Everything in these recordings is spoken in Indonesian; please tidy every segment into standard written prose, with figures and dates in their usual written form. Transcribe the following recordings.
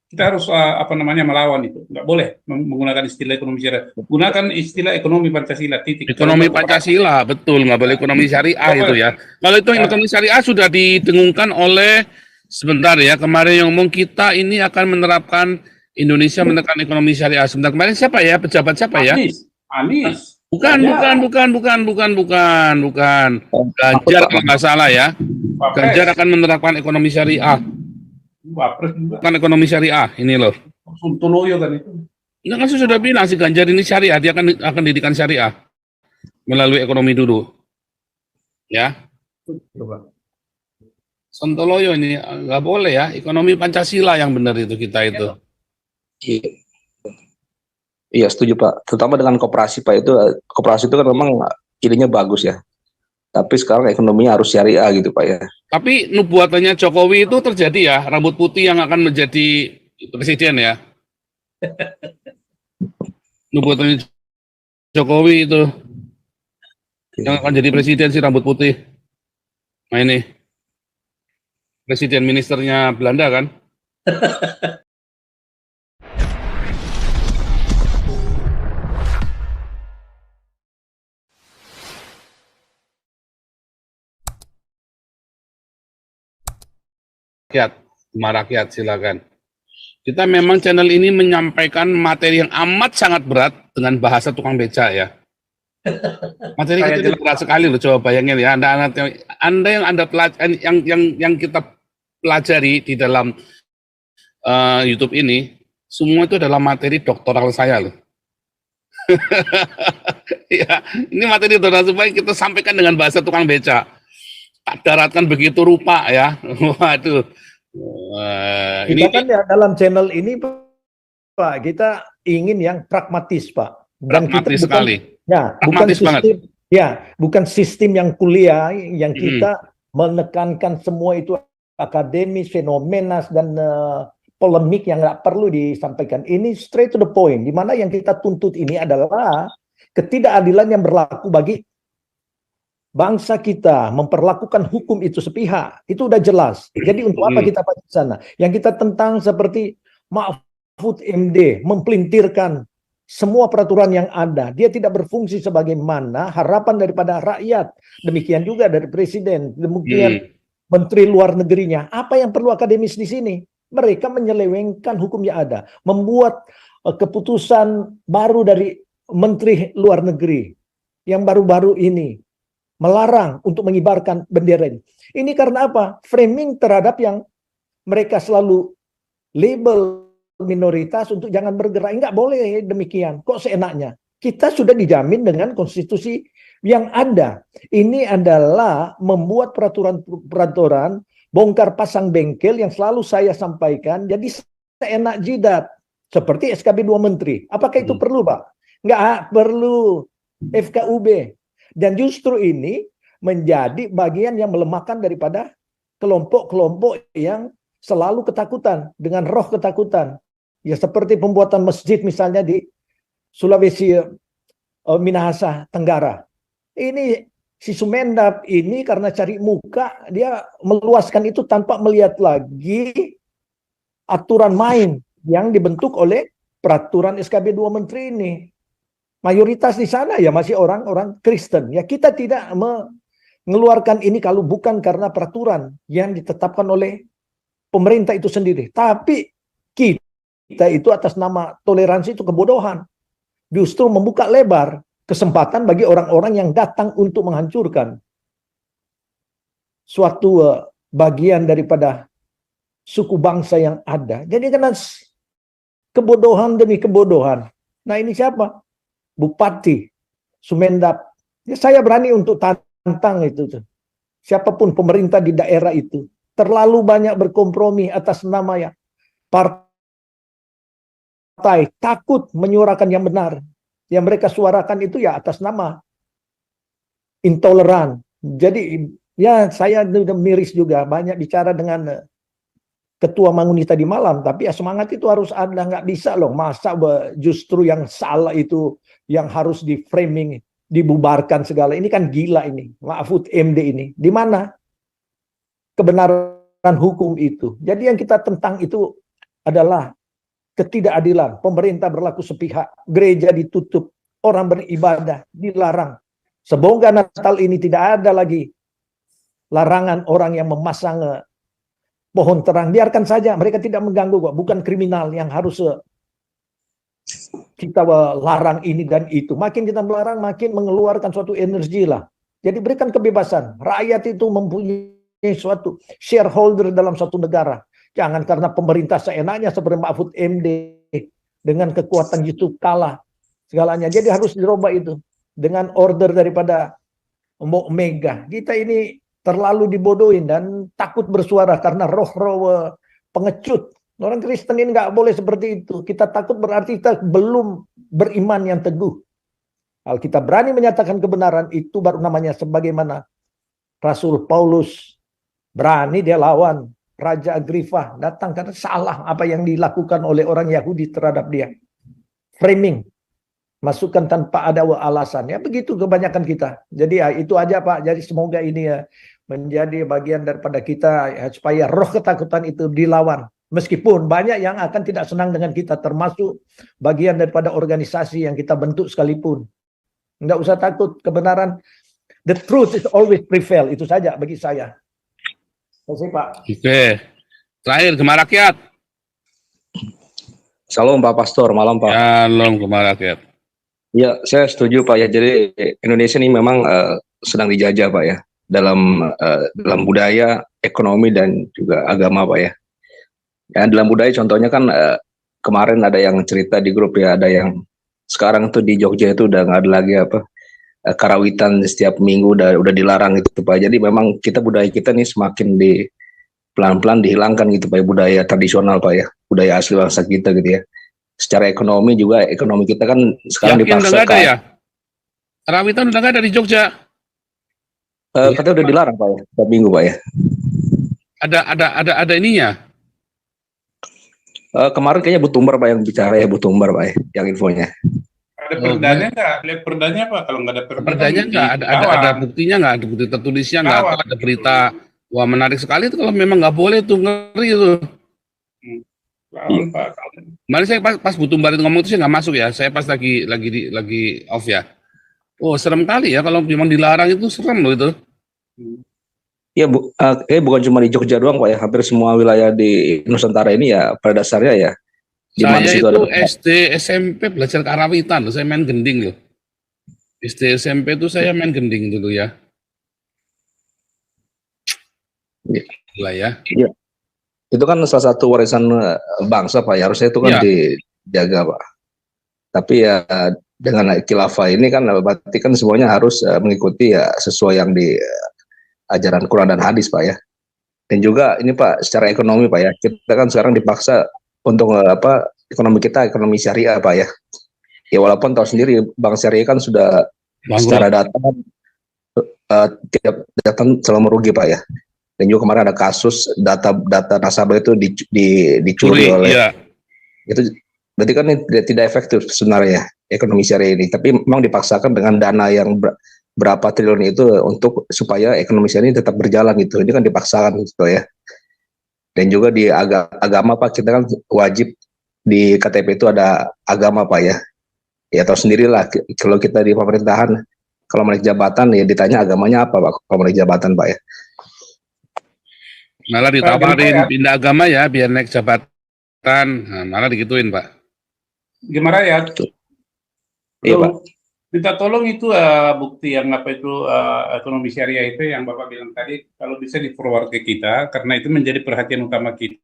kita harus apa namanya melawan itu. Nggak boleh menggunakan istilah ekonomi syariah. Gunakan istilah ekonomi Pancasila, titik. Ekonomi Pancasila, betul, nggak boleh ekonomi syariah itu ya. Kalau itu ekonomi syariah sudah didengungkan oleh, sebentar ya, kemarin yang ngomong kita ini akan menerapkan Indonesia menekan ekonomi syariah. Sebentar, kemarin siapa ya, pejabat siapa ya? Anies. Bukan. Ganjar kalau nggak salah ya. Ganjar akan menerapkan ekonomi syariah. Wapres juga. Kan ekonomi syariah ini loh. Sontoloyo kan itu. Nah, kan sudah bilang si Ganjar ini syariah, dia akan didikan syariah melalui ekonomi dulu. Ya. Sontoloyo ini nggak boleh ya, ekonomi Pancasila yang benar itu kita itu. Iya, setuju Pak. Terutama dengan koperasi Pak, itu koperasi itu kan memang idenya bagus ya. Tapi sekarang ekonominya harus syariah gitu Pak ya. Tapi nubuatannya Jokowi itu terjadi ya, rambut putih yang akan menjadi presiden ya. Nubuatannya Jokowi itu yang akan jadi presiden si rambut putih. Nah ini presiden ministernya Belanda kan. Rakyat, silakan. Kita memang channel ini menyampaikan materi yang amat sangat berat dengan bahasa tukang beca ya. Materi kita itu berat sekali loh, coba bayangin ya. Anda yang kita pelajari di dalam YouTube ini, semua itu adalah materi doktoral saya loh. Ya, ini materi doktoral supaya kita sampaikan dengan bahasa tukang beca. Daratkan begitu rupa ya. Waduh. Kita ini kan ya dalam channel ini Pak, kita ingin yang pragmatis Pak. Dan pragmatis kita sekali. Bukan sistem yang kuliah yang kita menekankan semua itu akademis, fenomena dan polemik yang nggak perlu disampaikan. Ini straight to the point. Di mana yang kita tuntut ini adalah ketidakadilan yang berlaku bagi bangsa kita, memperlakukan hukum itu sepihak, itu udah jelas. Jadi untuk apa kita pada sana? Yang kita tentang seperti Mahfud MD mempelintirkan semua peraturan yang ada. Dia tidak berfungsi sebagaimana harapan daripada rakyat. Demikian juga dari presiden, demikian menteri luar negerinya. Apa yang perlu akademis di sini? Mereka menyelewengkan hukum yang ada, membuat keputusan baru dari menteri luar negeri yang baru-baru ini melarang untuk mengibarkan bendera ini. Ini karena apa? Framing terhadap yang mereka selalu label minoritas untuk jangan bergerak. Enggak boleh demikian. Kok seenaknya? Kita sudah dijamin dengan konstitusi yang ada. Ini adalah membuat peraturan bongkar pasang bengkel yang selalu saya sampaikan. Jadi seenak jidat. Seperti SKB 2 Menteri. Apakah itu perlu, Pak? Enggak perlu. FKUB. Dan justru ini menjadi bagian yang melemahkan daripada kelompok-kelompok yang selalu ketakutan, dengan roh ketakutan. Ya seperti pembuatan masjid misalnya di Sulawesi Minahasa Tenggara. Ini si Sumendap ini karena cari muka, dia meluaskan itu tanpa melihat lagi aturan main yang dibentuk oleh peraturan SKB 2 Menteri ini. Mayoritas di sana ya masih orang-orang Kristen. Ya kita tidak mengeluarkan ini kalau bukan karena peraturan yang ditetapkan oleh pemerintah itu sendiri. Tapi kita itu atas nama toleransi itu kebodohan. Justru membuka lebar kesempatan bagi orang-orang yang datang untuk menghancurkan suatu bagian daripada suku bangsa yang ada. Jadi karena kebodohan demi kebodohan. Nah ini siapa? Bupati Sumendap. Ya, saya berani untuk tantang itu. Siapapun pemerintah di daerah itu. Terlalu banyak berkompromi atas nama ya partai. Takut menyuarakan yang benar. Yang mereka suarakan itu ya atas nama intoleran. Jadi ya saya udah miris juga. Banyak bicara dengan Ketua Mangunita di malam. Tapi ya semangat itu harus ada. Nggak bisa loh. Masa justru yang salah itu yang harus di framing, dibubarkan segala. Ini kan gila ini. Mahfud MD ini. Di mana kebenaran hukum itu? Jadi yang kita tentang itu adalah ketidakadilan, pemerintah berlaku sepihak, gereja ditutup, orang beribadah dilarang. Semoga Natal ini tidak ada lagi larangan orang yang memasang pohon terang. Biarkan saja, mereka tidak mengganggu kok, bukan kriminal yang harus kita larang ini dan itu. Makin kita melarang, makin mengeluarkan suatu energi lah. Jadi berikan kebebasan. Rakyat itu mempunyai suatu shareholder dalam suatu negara. Jangan karena pemerintah seenaknya seperti Mahfud MD dengan kekuatan YouTube kalah segalanya. Jadi harus dirubah itu dengan order daripada Mega. Kita ini terlalu dibodohin dan takut bersuara karena roh-roh pengecut. Orang Kristen ini nggak boleh seperti itu. Kita takut berarti kita belum beriman yang teguh. Kalau kita berani menyatakan kebenaran, itu baru namanya sebagaimana Rasul Paulus berani dia lawan Raja Agripa, datang karena salah apa yang dilakukan oleh orang Yahudi terhadap dia. Framing, masukkan tanpa ada alasan. Ya begitu kebanyakan kita. Jadi ya itu aja Pak. Jadi semoga ini ya menjadi bagian daripada kita ya, supaya roh ketakutan itu dilawan. Meskipun banyak yang akan tidak senang dengan kita, termasuk bagian daripada organisasi yang kita bentuk sekalipun. Nggak usah takut, kebenaran. The truth is always prevail. Itu saja bagi saya. Terima kasih Pak. Oke. Terakhir, Gema Rakyat. Salam Pak Pastor, malam Pak. Shalom Gema Rakyat. Ya, saya setuju Pak ya. Jadi Indonesia ini memang sedang dijajah Pak ya, dalam budaya, ekonomi dan juga agama Pak ya. Ya, dalam budaya contohnya kan kemarin ada yang cerita di grup ya, ada yang sekarang tuh di Jogja itu udah nggak ada lagi karawitan setiap minggu udah dilarang gitu Pak. Jadi memang budaya kita nih semakin pelan-pelan dihilangkan gitu Pak, budaya tradisional Pak ya, budaya asli bangsa kita gitu ya. Secara ekonomi juga, ekonomi kita kan sekarang Yakin udah nggak ada ya? Karawitan udah nggak ada di Jogja. Katanya udah dilarang Pak ya, setiap minggu Pak ya. Ada ininya. Kemarin kayaknya Bu Tumbar Pak yang bicara ya, Bu Tumbar Pak ya, yang infonya. Ada perdanya nggak? Lihat perdanya Pak. Kalau nggak ada Perdanya nggak, ada buktinya nggak, ada bukti tertulisnya nggak, ada berita. Wah menarik sekali itu kalau memang nggak boleh tuh, ngeri itu. Pak. Kemarin saya pas Bu Tumbar itu ngomong itu saya nggak masuk ya, saya pas lagi off ya. Oh serem kali ya kalau memang dilarang, itu serem loh itu. Ya bukan cuma di Jogja doang Pak ya, hampir semua wilayah di Nusantara ini ya pada dasarnya ya. Saya itu SD SMP belajar karawitan loh, saya main gending loh. SD SMP itu saya main gending dulu ya. Gila ya. Iya. Itu kan salah satu warisan bangsa Pak ya, harusnya itu kan dijaga Pak. Tapi ya dengan khilafah ini kan berarti kan semuanya harus mengikuti ya sesuai yang di ajaran Quran dan hadis Pak ya. Dan juga ini Pak secara ekonomi Pak ya, kita kan sekarang dipaksa untuk ekonomi kita ekonomi syariah Pak ya. Ya walaupun tahu sendiri bank syariah kan sudah secara data tidak datang selalu merugi Pak ya. Dan juga kemarin ada kasus data nasabah itu dicuri oleh itu, berarti kan ini tidak efektif sebenarnya ekonomi syariah ini. Tapi memang dipaksakan dengan dana yang berapa triliun itu untuk supaya ekonomi syariah ini tetap berjalan gitu. Ini kan dipaksakan gitu ya. Dan juga di agama Pak, kita kan wajib di KTP itu ada agama Pak ya. Ya tahu sendirilah kalau kita di pemerintahan, kalau naik jabatan ya ditanya agamanya apa Pak, kalau naik jabatan Pak ya. Malah ditawarin pindah agama ya biar naik jabatan, nah, malah digituin Pak. Gimana ya? Iya Pak. Minta tolong itu bukti yang ekonomi syariah itu yang Bapak bilang tadi, kalau bisa di forward ke kita, karena itu menjadi perhatian utama kita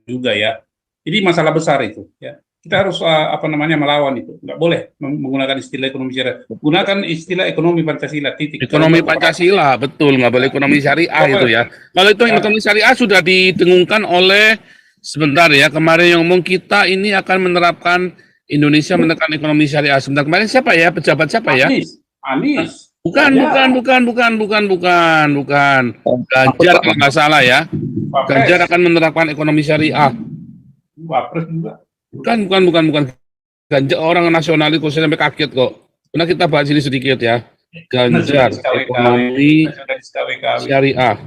juga ya. Jadi masalah besar itu ya. Kita harus melawan itu. Nggak boleh menggunakan istilah ekonomi syariah. Gunakan istilah ekonomi Pancasila, titik. Ekonomi Pancasila, betul, nggak boleh ekonomi syariah itu ya. Kalau itu ekonomi syariah sudah didengungkan oleh, sebentar ya, kemarin yang ngomong kita ini akan menerapkan Indonesia menekan ekonomi syariah. Sebentar, kemarin siapa ya, pejabat siapa ya? Anies. Bukan. Ganjar kalau nggak salah ya. Ganjar akan menerapkan ekonomi syariah. Wapres juga. Bukan. Ganjar orang nasionalis kok, saya sampai kaget kok. Karena kita bahas ini sedikit ya. Ganjar ekonomi syariah.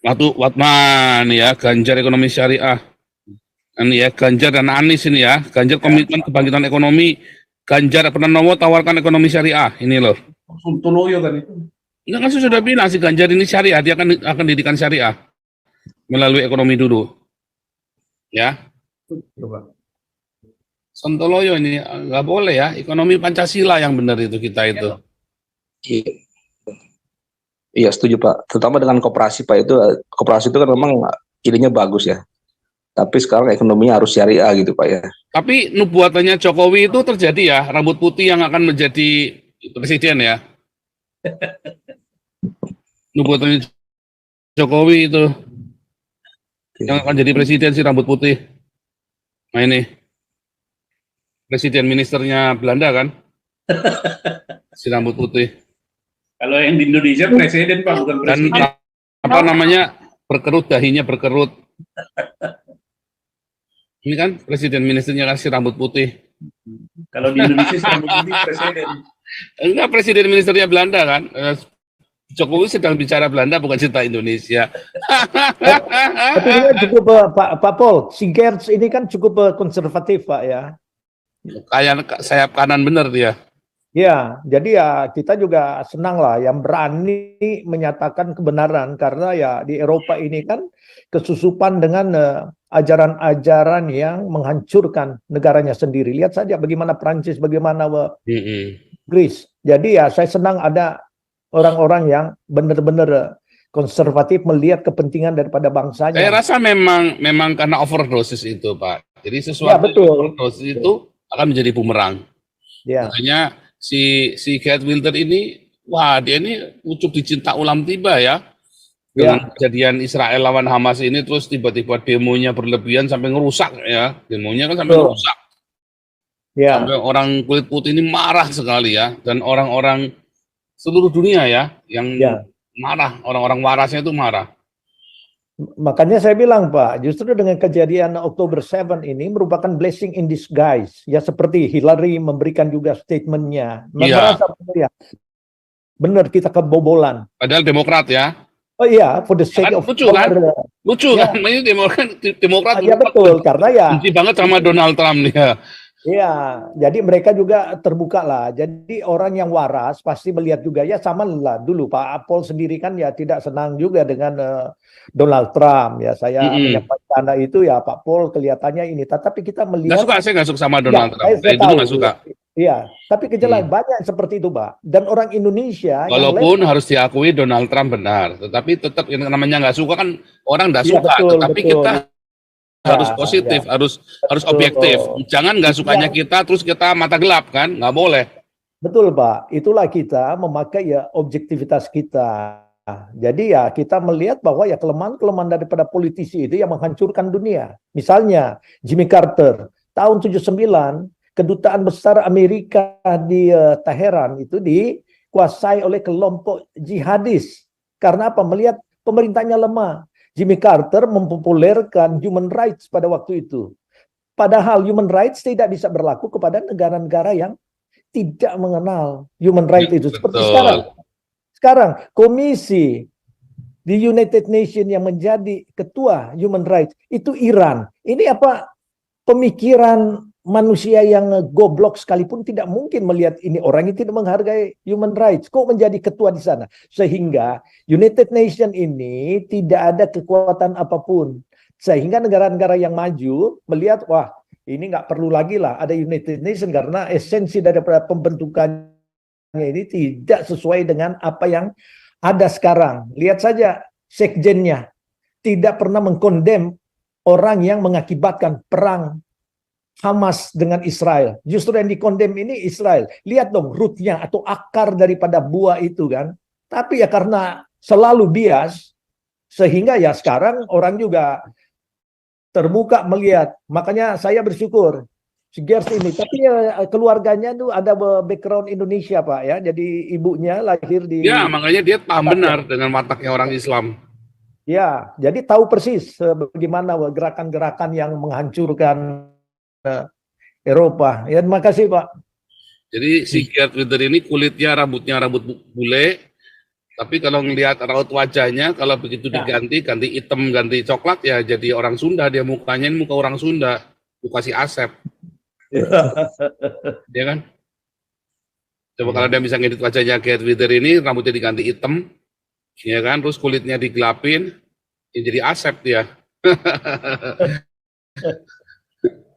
Watman ya, Ganjar ekonomi syariah. Ini ya, Ganjar dan Anies ini ya. Ganjar komitmen kebangkitan ekonomi. Ganjar Pranowo tawarkan ekonomi syariah. Ini loh. Sontoloyo kan itu. Enggak kan sudah bilang si Ganjar ini syariah, dia akan didikan syariah melalui ekonomi dulu. Ya. Coba. Sontoloyo ini nggak boleh ya, ekonomi Pancasila yang benar itu kita itu. Iya setuju Pak, terutama dengan koperasi Pak, itu koperasi itu kan memang idenya bagus ya, tapi sekarang ekonominya harus syariah gitu Pak ya. Tapi nubuatannya Jokowi itu terjadi ya, rambut putih yang akan menjadi presiden ya. Nubuatannya Jokowi itu yang akan jadi presiden si rambut putih. Nah ini presiden ministernya Belanda kan, si rambut putih. Kalau yang di Indonesia presiden Pak, bukan Dan presiden. apa namanya, berkerut, dahinya berkerut. Ini kan presiden ministernya kasih rambut putih. Kalau di Indonesia sih rambut putih presiden. Enggak, presiden ministernya Belanda kan. Jokowi sedang bicara Belanda, bukan cerita Indonesia. Tapi dia cukup Pak Pol, si Gertz ini kan cukup konservatif Pak ya. Kayak sayap kanan bener dia. Ya, jadi ya kita juga senang lah yang berani menyatakan kebenaran, karena ya di Eropa ini kan kesusupan dengan ajaran-ajaran yang menghancurkan negaranya sendiri. Lihat saja bagaimana Prancis, bagaimana Inggris. Jadi ya saya senang ada orang-orang yang benar-benar konservatif melihat kepentingan daripada bangsanya. Saya rasa memang karena overdosis itu, Pak. Jadi Ya, sesuatu betul. overdosis itu akan menjadi bumerang. Ya. Makanya si Geert Wilders ini, wah dia ini ucup dicinta ulam tiba ya. Dengan kejadian Israel lawan Hamas ini, terus tiba-tiba demonya berlebihan sampai ngerusak ya. Demonya kan sampai ngerusak. Ya. Sampai orang kulit putih ini marah sekali ya. Dan orang-orang seluruh dunia ya yang marah, orang-orang warasnya itu marah. Makanya saya bilang Pak, justru dengan kejadian Oktober 7 ini merupakan blessing in disguise. Ya seperti Hillary memberikan juga statementnya. Merasa ya, benar kita kebobolan. Padahal Demokrat ya. Oh iya, for the sake of lucu kan? Lucu kan? Ini Demokrat. Iya betul, karena ya benci banget sama Donald Trump dia. Iya, jadi mereka juga terbuka lah. Jadi orang yang waras pasti melihat juga, ya sama lah dulu Pak Apol sendiri kan ya tidak senang juga dengan Donald Trump. Ya saya menyampaikan itu ya Pak Pol kelihatannya ini. Tapi kita melihat. Saya nggak suka sama Donald Trump. Saya dulu nggak suka. Iya, tapi gejala banyak seperti itu Pak. Dan orang Indonesia. Walaupun harus diakui Donald Trump benar, tetapi tetap yang namanya nggak suka kan orang nggak suka. Betul, tetapi betul. kita harus positif, harus objektif. Jangan nggak sukanya kita terus kita mata gelap kan, nggak boleh. Betul Pak, itulah kita memakai ya objektivitas kita. Jadi ya kita melihat bahwa ya kelemahan-kelemahan daripada politisi itu yang menghancurkan dunia. Misalnya Jimmy Carter tahun 79 kedutaan besar Amerika di Teheran itu dikuasai oleh kelompok jihadis. Karena apa? Melihat pemerintahnya lemah. Jimmy Carter mempopulerkan human rights pada waktu itu. Padahal human rights tidak bisa berlaku kepada negara-negara yang tidak mengenal human rights itu. Seperti sekarang komisi di United Nations yang menjadi ketua human rights itu Iran. Ini apa? Pemikiran manusia yang goblok sekalipun tidak mungkin melihat ini orang yang tidak menghargai human rights. Kok menjadi ketua di sana? Sehingga United Nations ini tidak ada kekuatan apapun. Sehingga negara-negara yang maju melihat, wah ini nggak perlu lagi lah ada United Nations karena esensi daripada pembentukannya ini tidak sesuai dengan apa yang ada sekarang. Lihat saja sekjennya tidak pernah mengkondem orang yang mengakibatkan perang Hamas dengan Israel. Justru yang dikondem ini Israel. Lihat dong rootnya atau akar daripada buah itu kan. Tapi ya karena selalu bias, sehingga ya sekarang orang juga terbuka melihat. Makanya saya bersyukur si Gertz ini. Tapi ya keluarganya tuh ada background Indonesia Pak ya. Jadi ibunya lahir di. Ya makanya dia paham benar dengan wataknya orang Islam. Ya, jadi tahu persis bagaimana gerakan-gerakan yang menghancurkan Eropa. Ya, terima kasih Pak. Jadi si Geert Wilders ini kulitnya rambutnya rambut bule, Tapi kalau ngelihat raut wajahnya, kalau begitu diganti, ganti hitam, ganti coklat, ya jadi orang Sunda. Dia mukanya ini muka orang Sunda, muka si Asep. Ya kan? Coba kalau dia bisa ngedit wajahnya Get Wither ini, rambutnya diganti hitam, ya kan? Terus kulitnya digelapin, ya jadi Asep dia.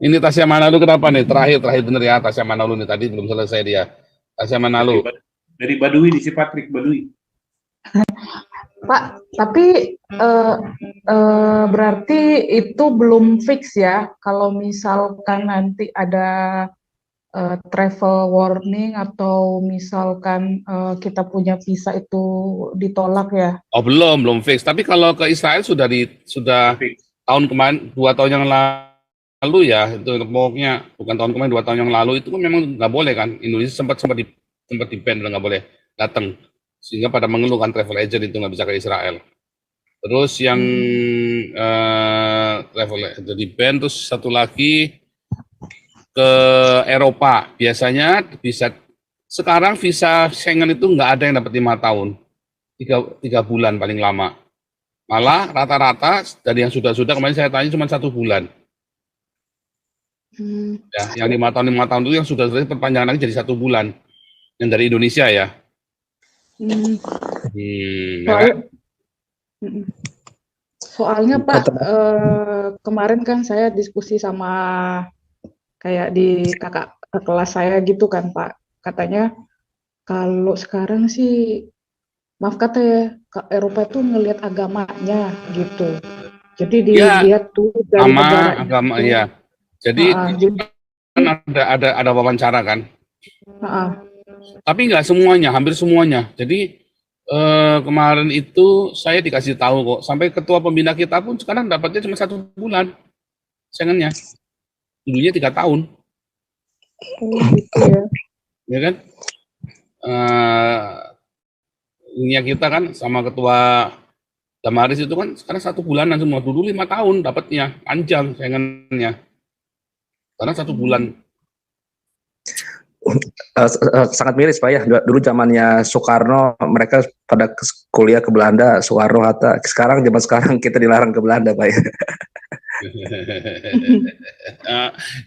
Ini Tasya Manalu kenapa nih? Terakhir bener ya Tasya Manalu nih, tadi belum selesai dia. Tasya Manalu. Dari Baduy, di si Patrick Baduy. Pak, tapi berarti itu belum fix ya, kalau misalkan nanti ada travel warning atau misalkan kita punya visa itu ditolak ya? Oh belum fix. Tapi kalau ke Israel sudah tahun kemarin, 2 tahun yang lalu ya, itu pokoknya bukan tahun kemarin, 2 tahun yang lalu itu kan memang nggak boleh kan. Indonesia sempat di ban, nggak boleh datang, sehingga pada mengeluhkan travel agent itu nggak bisa ke Israel. Terus yang travel agent di ban, terus satu lagi ke Eropa. Biasanya bisa, sekarang visa Schengen itu nggak ada yang dapat 5 tahun, 3 bulan paling lama. Malah rata-rata dari yang sudah kemarin saya tanya cuma 1 bulan. Ya, yang 5 tahun itu yang sudah perpanjangan lagi jadi 1 bulan. Yang dari Indonesia ya. Soalnya Pak, kemarin kan saya diskusi sama kayak di kakak kelas saya gitu kan Pak, katanya kalau sekarang sih, maaf kata ya, ke Eropa itu ngelihat agamanya gitu, jadi dilihat tuh dari negara agama itu. Ya. Jadi kan ada wawancara kan, tapi nggak semuanya, hampir semuanya. Jadi kemarin itu saya dikasih tahu kok, sampai ketua pembina kita pun sekarang dapatnya cuma 1 bulan Schengen-nya. Dulunya 3 tahun. Gitu ya. Ya kan? Dunia kita kan sama ketua Damaris itu kan sekarang 1 bulanan semua. Dulu 5 tahun dapatnya, panjang Schengen-nya. Karena 1 bulan. Sangat miris Pak ya. Dulu zamannya Soekarno mereka pada kuliah ke Belanda, Soekarno, Hatta. Sekarang zaman sekarang kita dilarang ke Belanda Pak ya.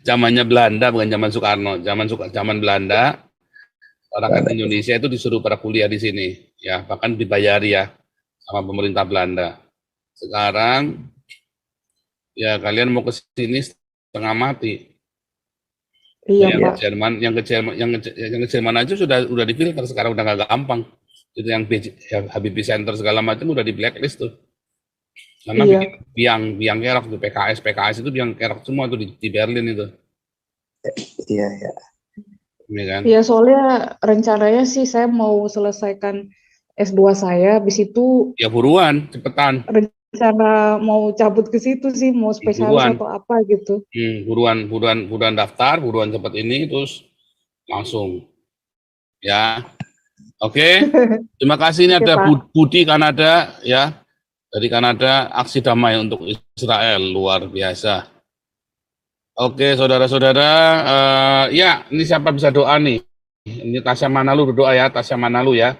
Zamannya Belanda bukan zaman Soekarno, zaman Belanda. Orang Indonesia itu disuruh pada kuliah di sini, ya bahkan dibayari ya sama pemerintah Belanda. Sekarang ya kalian mau ke sini setengah mati. Iya yang Pak. yang ke Jerman aja udah difilter, sekarang udah nggak gampang. Itu yang Habibie Center segala macam udah di blacklist tuh. Karena biang kerok tuh, PKS itu biang kerok semua tuh di Berlin itu. Iya. Iya kan? Iya, soalnya rencananya sih saya mau selesaikan S2 saya, habis itu ya buruan, cepetan. Rencana mau cabut ke situ sih, mau spesialis atau apa gitu. Buruan daftar, buruan cepet ini, terus langsung. Ya, oke. Terima kasih, ini ada Budi Kanada ya. Dari Kanada, aksi damai untuk Israel, luar biasa. Oke, saudara-saudara, ya ini siapa bisa doa nih? Ini Tasya Manalu berdoa ya, Tasya Manalu ya.